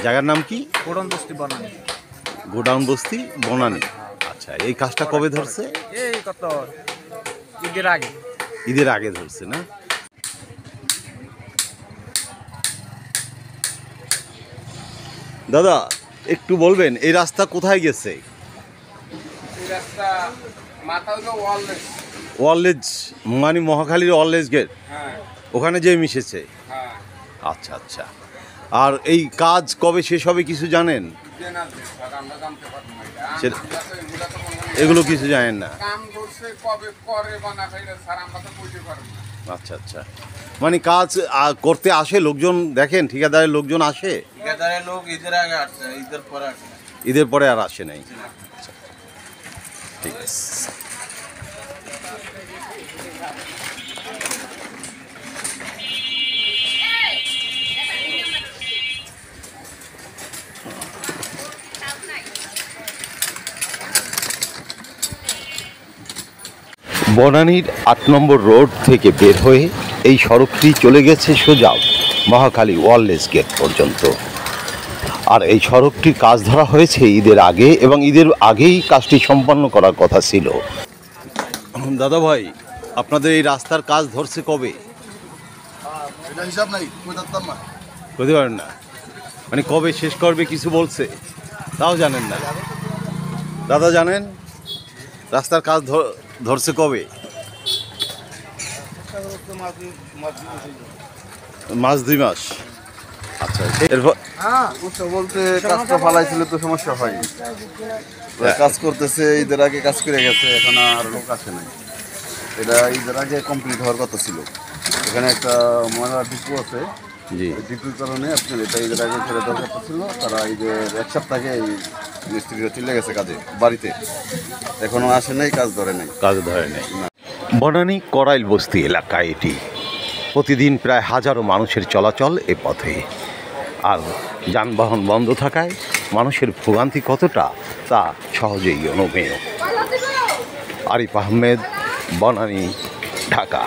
জায়গার নাম কি? গোডাউন বস্তি বনানী। গোডাউন বস্তি বনানী। আচ্ছা, এই কাজটা কবে ধরছে? এই কত ঈদের আগে। ঈদের আগে ধরছে না? দাদা একটু বলবেন এই রাস্তা কোথায় গেছে? এই রাস্তা মাথা হলো ওয়ারলেজ, মানে মহাখালীর ওয়ারলেজ গেট, হ্যাঁ ওখানে যে মিশেছে। হ্যাঁ। আচ্ছা আচ্ছা। আর এই কাজ কবে শেষ হবে কিছু জানেন? আমরা জানতে পারবো না এগুলো কিছু জানেন না? কাম করছে কবে করে বানা খাইলে স্যার আমরা তো বলতে পারবো না। আচ্ছা আচ্ছা, মানে কাজ করতে আসে লোকজন, দেখেন ঠিকাদারের লোকজন আসে? ঠিকাদারের লোক ঈদের আগে আসছে, ঈদের পরে আসে। ঈদের পরে আর আসে নাই? আচ্ছা, ঠিক আছে। বনানীর ৮ নম্বর রোড থেকে বের হয়ে এই সড়কটি চলে গেছে সোজা মহাখালী ওয়ারলেস গেট পর্যন্ত। আর এই সড়কটির কাজ ধরা হয়েছে ঈদের আগে, এবং ঈদের আগেই কাজটি সম্পন্ন করার কথা ছিল। দাদা ভাই, আপনাদের এই রাস্তার কাজ ধরছে কবে? হিসাব নাই, বলতে পারেন না, মানে কবে শেষ করবে কিছু বলছে? তাও জানেন না? দাদা জানেন রাস্তার কাজ ধরছে কবে? মাস 2 মাস। আচ্ছা, এরপর বলতে কাজটা ফালাইছিল তো সমস্যা হয়। কাজ করতেছে, ঈদের আগে কাজ করে গেছে, এখন আর লোক আসে নাই। এটা ঈদের আগে কমপ্লিট হওয়ার কথা ছিল। এখানে একটা ময়লা ডিপো আছে, জি, ডিপোর কারণে আপনার এটা ঈদের আগে ছেড়ে দেওয়ার কথা ছিল। তারা ঈদের 1 সপ্তাহ আগে এই মিস্ত্রিরা চলে গেছে কাজে বাড়িতে, এখনো আসে নাই, কাজ ধরে নাই। কাজ ধরে নেই। বনানী করাইল বস্তি এলাকায় এটি। প্রতিদিন প্রায় হাজারো মানুষের চলাচল এ পথে। আর যানবাহন বন্ধ থাকায় মানুষের ভোগান্তি কতটা তা সহজেই অনুমেয়। আরিফ আহমেদ, বনানী, ঢাকা।